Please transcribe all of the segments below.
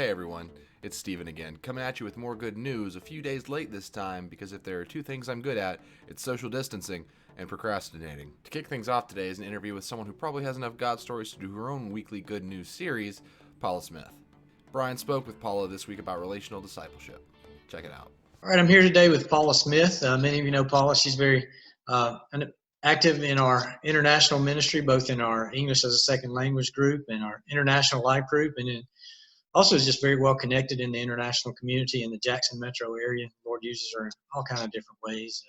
Hey everyone, it's Steven again, coming at you with more good news a few days late this time because if there are two things I'm good at, it's social distancing and procrastinating. To kick things off today is an interview with someone who probably has enough God stories to do her own weekly good news series, Paula Smith. Brian spoke with Paula this week about relational discipleship. Check it out. All right, I'm here today with Paula Smith. Many of you know Paula. She's very active in our international ministry, both in our English as a second language group and our international life group, and then also is just very well connected in the international community in the Jackson metro area. The Lord uses her in all kinds of different ways.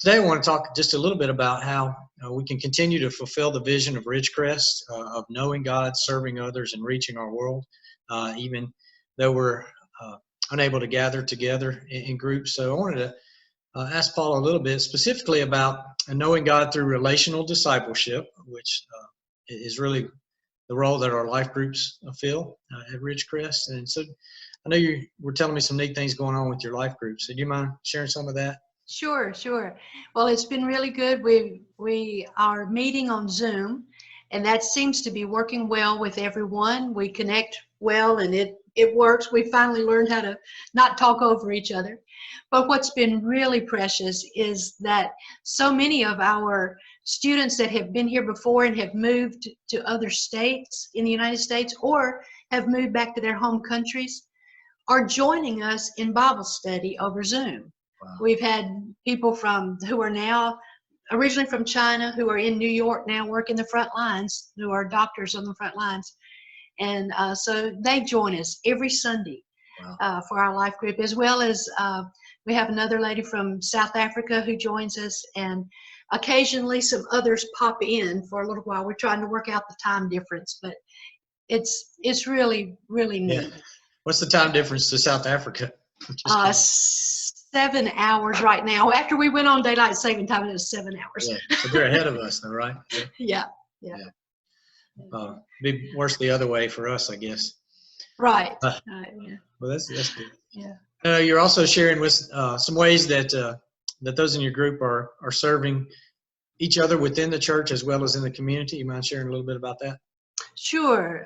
Today I want to talk just a little bit about how we can continue to fulfill the vision of Ridgecrest, of knowing God, serving others, and reaching our world, even though we're unable to gather together in groups. So I wanted to ask Paula a little bit specifically about knowing God through relational discipleship, which is really the role that our life groups fill at Ridgecrest. And so I know you were telling me some neat things going on with your life group. So do you mind sharing some of that? Sure. Well, it's been really good. We are meeting on Zoom, and that seems to be working well with everyone. We connect well, and it works. We finally learned how to not talk over each other. But what's been really precious is that so many of our students that have been here before and have moved to other states in the United States or have moved back to their home countries are joining us in Bible study over Zoom. Wow. We've had people who are now originally from China who are in New York now working the front lines, who are doctors on the front lines. And so they join us every Sunday. Wow. For our life group, as well as we have another lady from South Africa who joins us, and occasionally some others pop in for a little while. We're trying to work out the time difference, but it's really neat. Yeah. What's the time difference to South Africa? 7 hours right now. After we went on daylight saving time, it was 7 hours. Yeah. So they're ahead of us, though, right? Yeah. Be worse the other way for us, I guess. Right. Yeah. Well, that's good. Yeah. You're also sharing with some ways that those in your group are serving each other within the church as well as in the community. You mind sharing a little bit about that? Sure.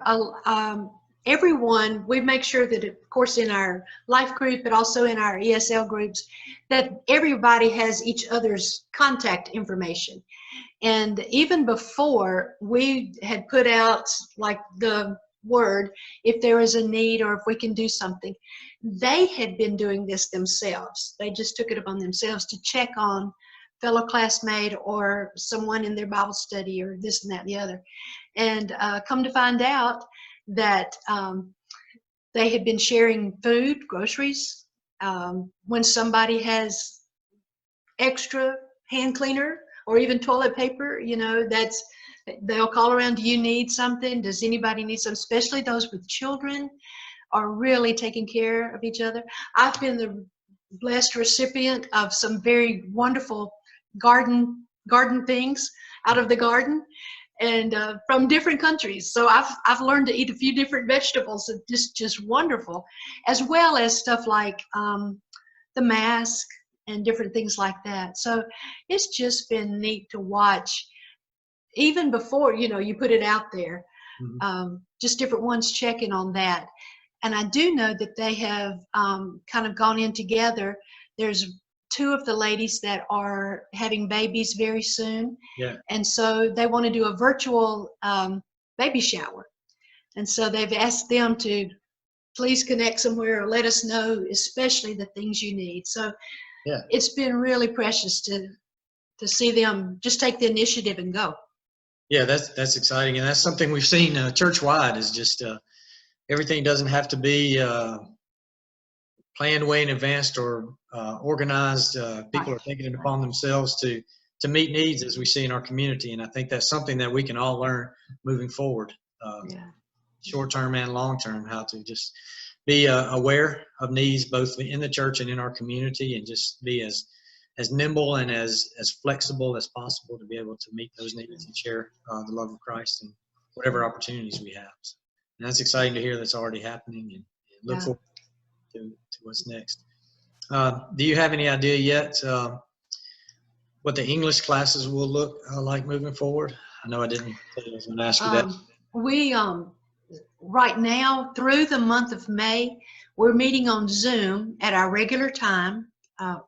Everyone, we make sure that, of course, in our life group, but also in our ESL groups, that everybody has each other's contact information. And even before, we had put out like the word, if there is a need or if we can do something. They had been doing this themselves. They just took it upon themselves to check on fellow classmate or someone in their Bible study or this and that and the other. And come to find out that they had been sharing food, groceries. When somebody has extra hand cleaner or even toilet paper, they'll call around, do you need something? Does anybody need some? Especially those with children are really taking care of each other. I've been the blessed recipient of some very wonderful garden things out of the garden and from different countries. So I've learned to eat a few different vegetables. It's just wonderful, as well as stuff like the mask and different things like that. So it's just been neat to watch, even before, you put it out there, just different ones checking on that. And I do know that they have kind of gone in together. There's two of the ladies that are having babies very soon. Yeah. And so they want to do a virtual baby shower. And so they've asked them to please connect somewhere or let us know, especially the things you need. So yeah, it's been really precious to see them just take the initiative and go. Yeah, that's exciting. And that's something we've seen church-wide is just everything doesn't have to be planned way in advance or organized. People are taking it upon themselves to meet needs as we see in our community. And I think that's something that we can all learn moving forward, short-term and long-term, how to just be aware of needs both in the church and in our community, and just be as nimble and as flexible as possible to be able to meet those needs and share the love of Christ and whatever opportunities we have. So, and that's exciting to hear that's already happening, and look forward to what's next. Do you have any idea yet what the English classes will look like moving forward? I know I didn't say I was going to ask you that. right now, through the month of May, we're meeting on Zoom at our regular time.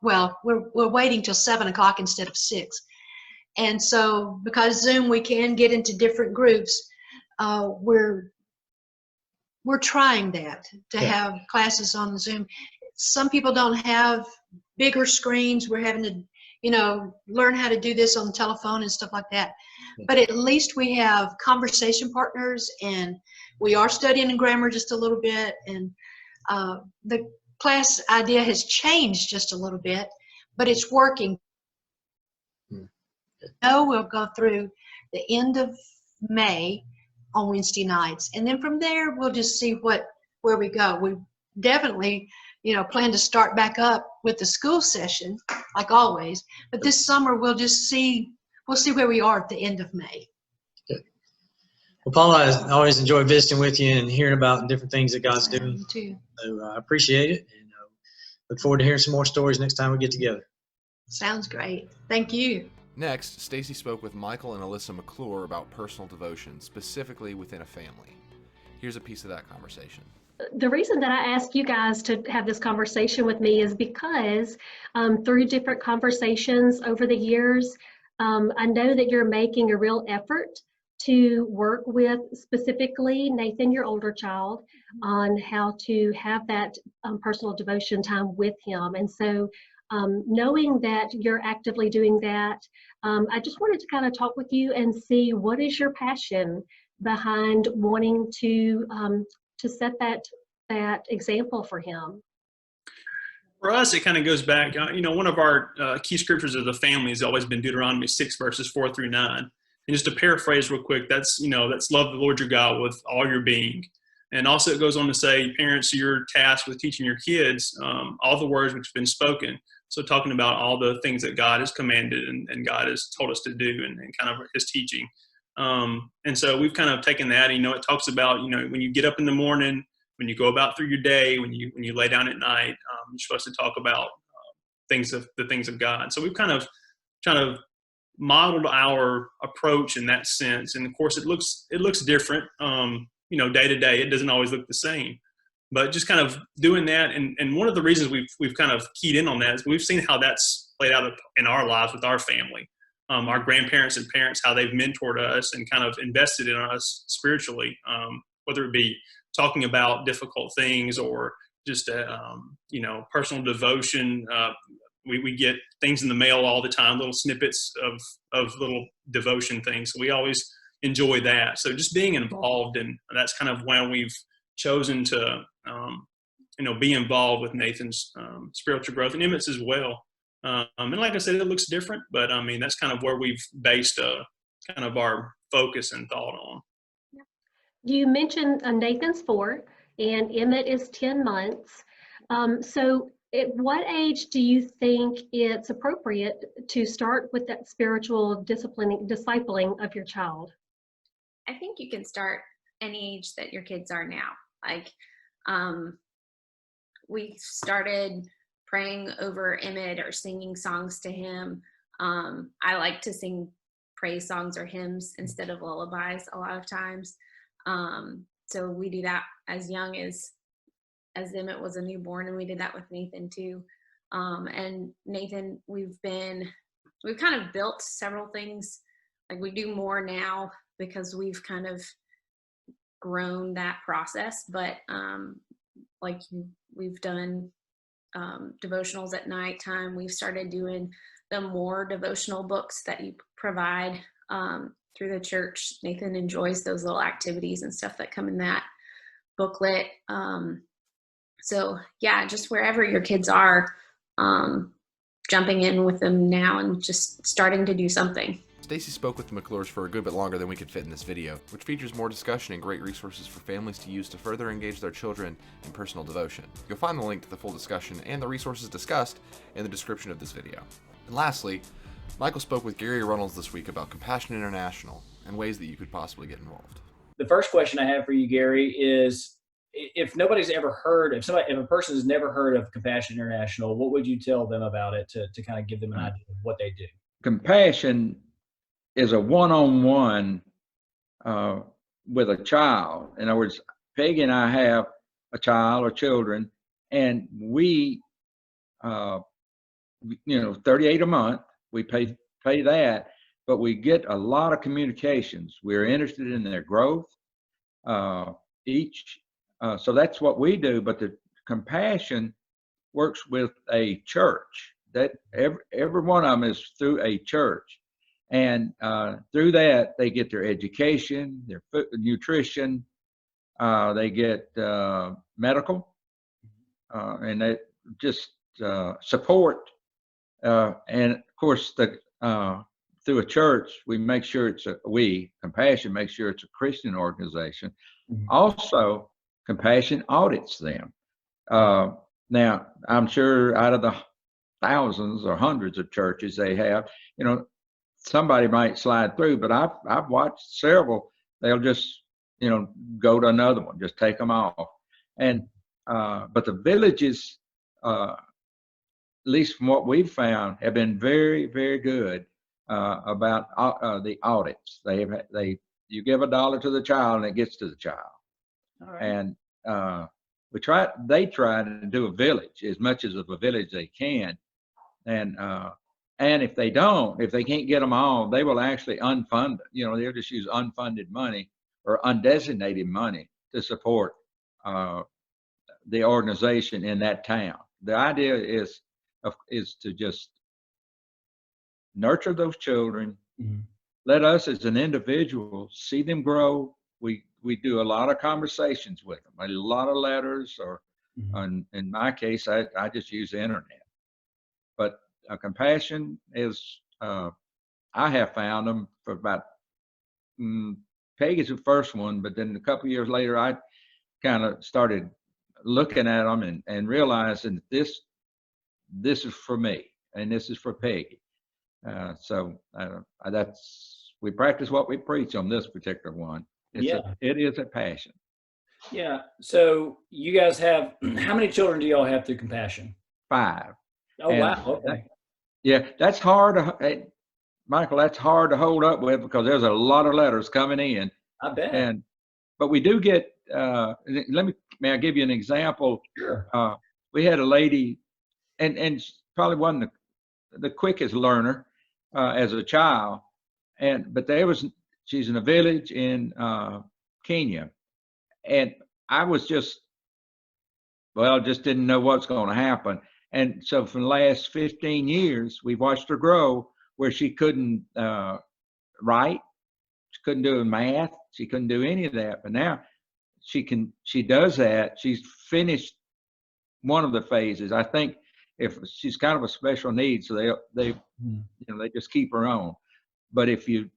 Well, we're waiting till 7 o'clock instead of 6. And so because Zoom, we can get into different groups, we're trying that, to have classes on Zoom. Some people don't have bigger screens. We're having to, learn how to do this on the telephone and stuff like that. But at least we have conversation partners, and we are studying grammar just a little bit. And the class idea has changed just a little bit, but it's working. We'll go through the end of May on Wednesday nights, and then from there we'll just see where we go. We definitely plan to start back up with the school session like always, but this summer we'll see where we are at the end of May. Good. Well, Paula, I always enjoy visiting with you and hearing about different things that God's doing. Me too. So I appreciate it, and look forward to hearing some more stories next time we get together. Sounds great. Thank you. Next, Stacy spoke with Michael and Alyssa McClure about personal devotion, specifically within a family. Here's a piece of that conversation. The reason that I asked you guys to have this conversation with me is because through different conversations over the years, I know that you're making a real effort to work with specifically Nathan, your older child, on how to have that personal devotion time with him. And so knowing that you're actively doing that, I just wanted to kind of talk with you and see what is your passion behind wanting to set that example for him. For us, it kind of goes back, one of our key scriptures of the family has always been Deuteronomy 6, verses 4 through 9. And just to paraphrase real quick, that's love the Lord your God with all your being. And also it goes on to say, parents, you're tasked with teaching your kids all the words which have been spoken. So talking about all the things that God has commanded and God has told us to do and kind of his teaching. And so we've kind of taken that, it talks about, when you get up in the morning, when you go about through your day, when you lay down at night, you're supposed to talk about the things of God. So we've kind of modeled our approach in that sense. And of course it looks different, day to day. It doesn't always look the same, but just kind of doing that. And one of the reasons we've kind of keyed in on that is we've seen how that's played out in our lives with our family. Our grandparents and parents, how they've mentored us and kind of invested in us spiritually, whether it be talking about difficult things or just, personal devotion. We get things in the mail all the time, little snippets of little devotion things. So we always enjoy that. So just being involved, and that's kind of why we've chosen to, be involved with Nathan's spiritual growth and Emmett's as well. And like I said, it looks different, but that's kind of where we've based kind of our focus and thought on. You mentioned Nathan's 4 and Emmett is 10 months. So at what age do you think it's appropriate to start with that spiritual discipling of your child? I think you can start any age that your kids are now. Like, we started praying over Emmett or singing songs to him. I like to sing praise songs or hymns instead of lullabies a lot of times. So we do that as young as Emmett was a newborn, and we did that with Nathan too. And Nathan, we've kind of built several things. Like, we do more now because we've kind of grown that process, but we've done devotionals at nighttime. We've started doing the more devotional books that you provide through the church. Nathan enjoys those little activities and stuff that come in that booklet. So yeah, just wherever your kids are, jumping in with them now and just starting to do something. Stacy spoke with the McClures for a good bit longer than we could fit in this video, which features more discussion and great resources for families to use to further engage their children in personal devotion. You'll find the link to the full discussion and the resources discussed in the description of this video. And lastly, Michael spoke with Gary Runnels this week about Compassion International and ways that you could possibly get involved. The first question I have for you, Gary, is if nobody's ever heard, if a person has never heard of Compassion International, what would you tell them about it to kind of give them an idea of what they do? Compassion is a one-on-one with a child. In other words, Peggy and I have a child or children, and we, 38 a month, we pay that, but we get a lot of communications. We're interested in their growth. So that's what we do. But the compassion works with a church. That every one of them is through a church, and through that they get their education, their food, nutrition. They get medical, and they just support. And of course, through a church, we make sure Compassion makes sure it's a Christian organization. Mhm. Also, Compassion audits them. Now, I'm sure out of the thousands or hundreds of churches they have, somebody might slide through, but I've watched several. They'll just, go to another one, just take them off. And but the villages, at least from what we've found, have been very, very good about the audits. You give $1 to the child and it gets to the child. All right. And they try to do a village, as much as of a village they can. And if they can't get them all, they will actually unfund it. They'll just use unfunded money or undesignated money to support the organization in that town. The idea is to just nurture those children. Mhm. Let us as an individual see them grow. We do a lot of conversations with them, a lot of letters, or in my case, I just use the internet. But Compassion is, I have found them for about, Peggy's the first one, but then a couple of years later, I kind of started looking at them and realizing this is for me and this is for Peggy. So we practice what we preach on this particular one. It is a passion. Yeah. So you guys have, how many children do y'all have through Compassion? 5. Oh, And wow. Okay. That's hard Michael, that's hard to hold up with because there's a lot of letters coming in. I bet. But we do get, may I give you an example? Sure. We had a lady, and she probably wasn't the quickest learner as a child, but she's in a village in Kenya, and I was just didn't know what's going to happen. And so for the last 15 years, we've watched her grow where she couldn't write, she couldn't do math, she couldn't do any of that. But now she does that. She's finished one of the phases. I think if she's kind of a special need, so they just keep her on. But if you,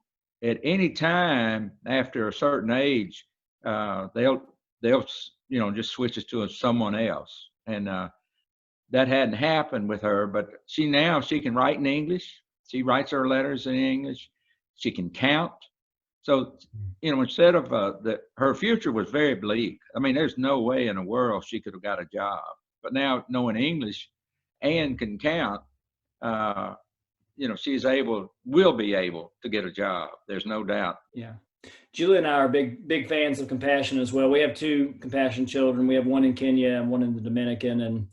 at any time after a certain age, they'll just switch us to someone else. And that hadn't happened with her, but she can write in English. She writes her letters in English. She can count. So, instead of her future was very bleak. I mean, there's no way in the world she could have got a job. But now, knowing English and can count, will be able to get a job. There's no doubt. Yeah. Julie and I are big fans of Compassion as well. We have 2 Compassion children. We have one in Kenya and one in the Dominican. And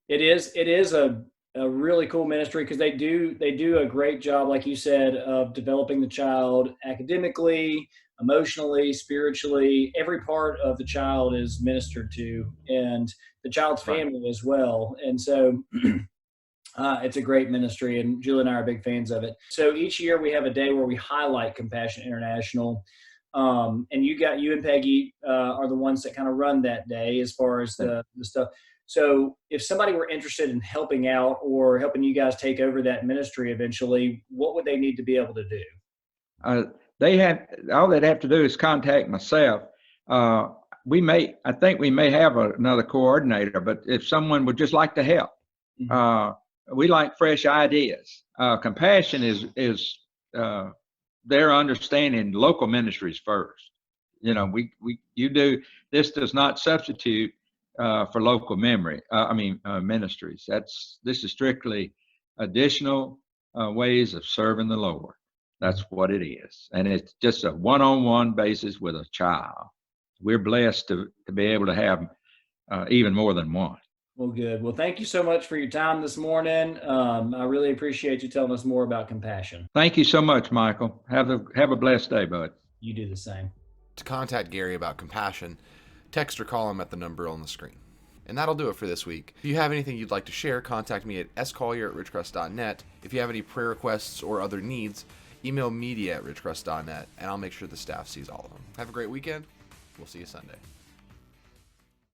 it is a really cool ministry because they do a great job, like you said, of developing the child academically, emotionally, spiritually. Every part of the child is ministered to, and the child's family as well. And so it's a great ministry, and Julie and I are big fans of it. So each year we have a day where we highlight Compassion International. And you and Peggy are the ones that kind of run that day as far as the stuff. So if somebody were interested in helping out or helping you guys take over that ministry eventually, what would they need to be able to do? All they'd have to do is contact myself. I think we may have another coordinator, but if someone would just like to help, we like fresh ideas. Compassion is their understanding local ministries first. This does not substitute for local ministries. This is strictly additional ways of serving the Lord. That's what it is. And it's just a one-on-one basis with a child. We're blessed to be able to have even more than one. Well, good. Well, thank you so much for your time this morning. I really appreciate you telling us more about compassion. Thank you so much, Michael. Have a blessed day, bud. You do the same. To contact Gary about compassion, text or call him at the number on the screen. And that'll do it for this week. If you have anything you'd like to share, contact me at scollier@ridgecrest.net. If you have any prayer requests or other needs, email media@ridgecrest.net, and I'll make sure the staff sees all of them. Have a great weekend. We'll see you Sunday.